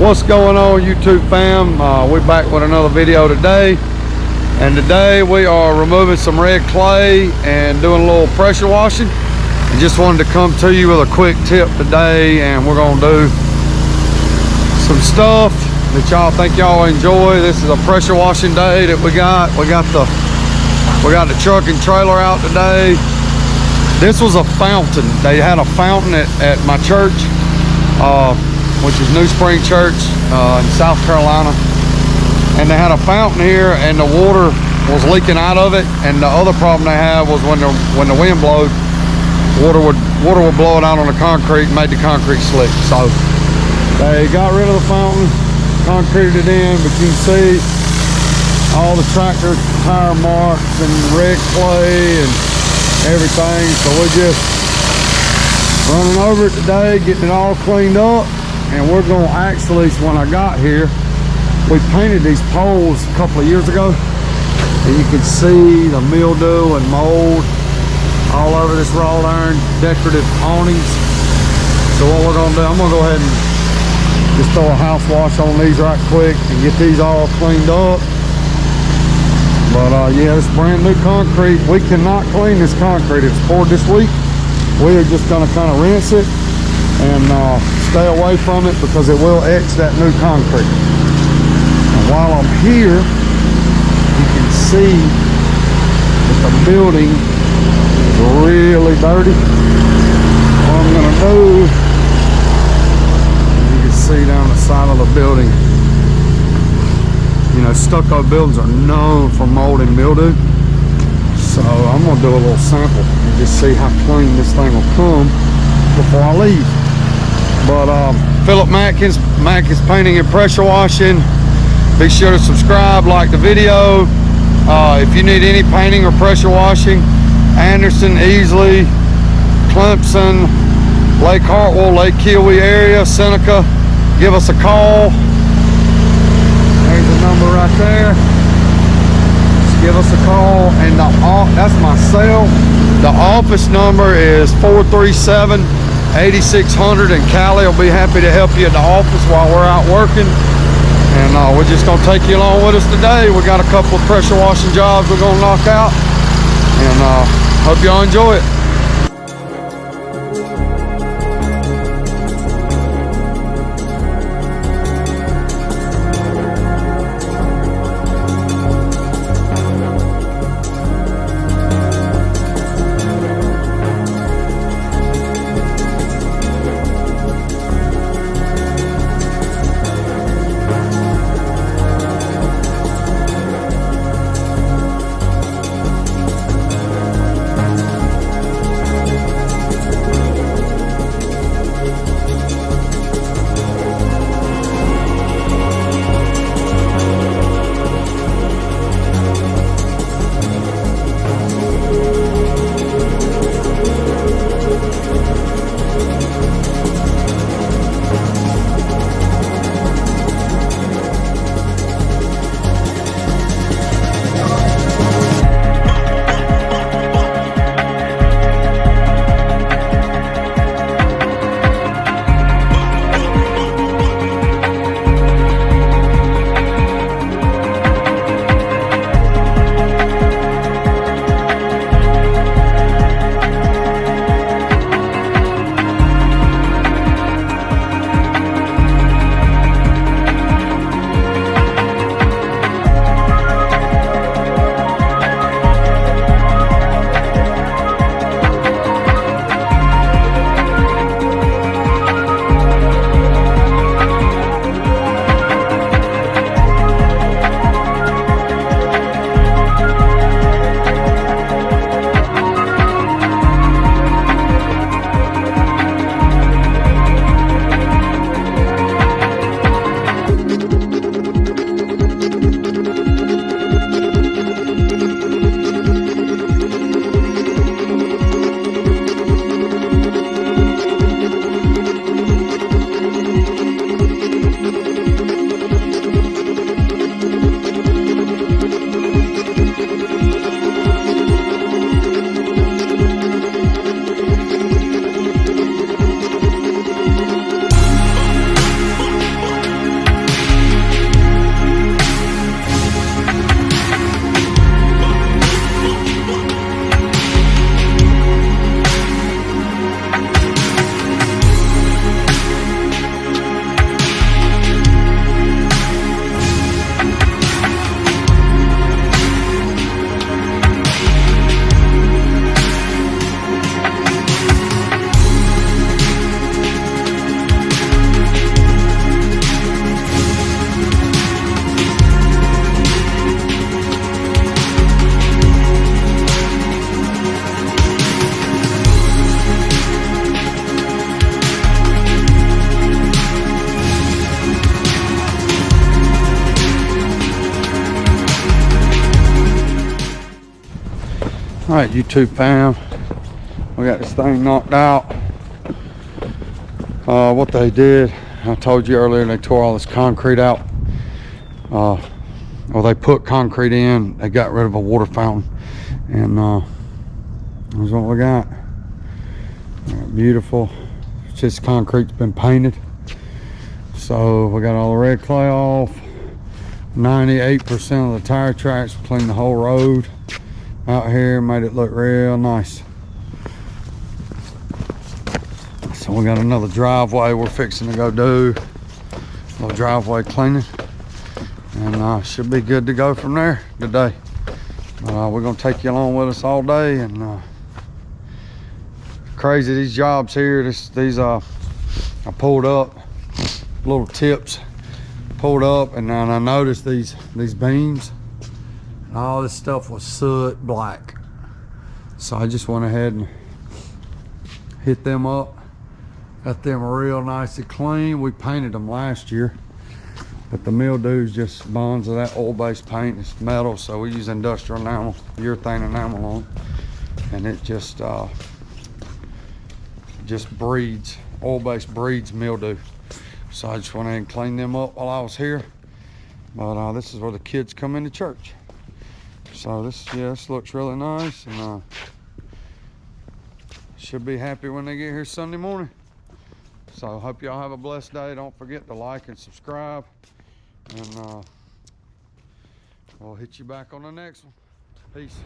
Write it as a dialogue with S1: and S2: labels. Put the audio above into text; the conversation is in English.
S1: What's going on, YouTube fam? We're back with another video today, and today we are removing some red clay and doing a little pressure washing. I just wanted to come to you with a quick tip today, and we're gonna do some stuff that y'all think y'all enjoy. This is a pressure washing day that we got the truck and trailer out today. This was a fountain. They had a fountain at my church, which is New Spring Church in South Carolina, and they had a fountain here, and the water was leaking out of it. And the other problem they had was when the wind blowed, water would blow it out on the concrete and made the concrete slick. So they got rid of the fountain, concreted it in, but you can see all the tractor tire marks and red clay and everything. So we're just running over it today, getting it all cleaned up. And we're gonna actually, when I got here, we painted these poles a couple of years ago, and you can see the mildew and mold all over this wrought iron decorative awnings. So what we're gonna do, I'm gonna go ahead and just throw a house wash on these right quick and get these all cleaned up. But yeah, it's brand new concrete. We cannot clean this concrete. It's poured this week. We are just gonna kind of rinse it and stay away from it because it will etch that new concrete. And while I'm here, you can see that the building is really dirty. What I'm gonna do, you can see down the side of the building, you know, stucco buildings are known for mold and mildew. So I'm gonna do a little sample and just see how clean this thing will come before I leave. But Philip Matkins Painting and Pressure Washing. Be sure to subscribe, like the video. If you need any painting or pressure washing, Anderson, Easley, Clemson, Lake Hartwell, Lake Kiowee area, Seneca, give us a call. There's the number right there. Just give us a call, and that's my cell. The office number is 437-8600, and Callie will be happy to help you at the office while we're out working. And we're just gonna take you along with us today. We got a couple of pressure washing jobs we're gonna knock out, and hope y'all enjoy it. All right, YouTube fam, we got this thing knocked out. What they did, I told you earlier, they tore all this concrete out. Well, they put concrete in, they got rid of a water fountain, and that's what we got. Beautiful. It's just concrete's been painted. So we got all the red clay off. 98% of the tire tracks cleaned the whole road out here, made it look real nice. So we got another driveway we're fixing to go do. A little driveway cleaning. And should be good to go from there today. We're gonna take you along with us all day. And crazy, these jobs here, these I pulled up, little tips pulled up, and then I noticed these beams, and all this stuff was soot black. So I just went ahead and hit them up, got them real nice and clean. We painted them last year, but the mildew just bonds of that oil-based paint. It's metal, so we use industrial enamel, urethane enamel on it, and it just breeds, oil-based breeds mildew. So I just went ahead and cleaned them up while I was here. But this is where the kids come into church. So this looks really nice, and should be happy when they get here Sunday morning. So hope y'all have a blessed day. Don't forget to like and subscribe, and we'll hit you back on the next one. Peace.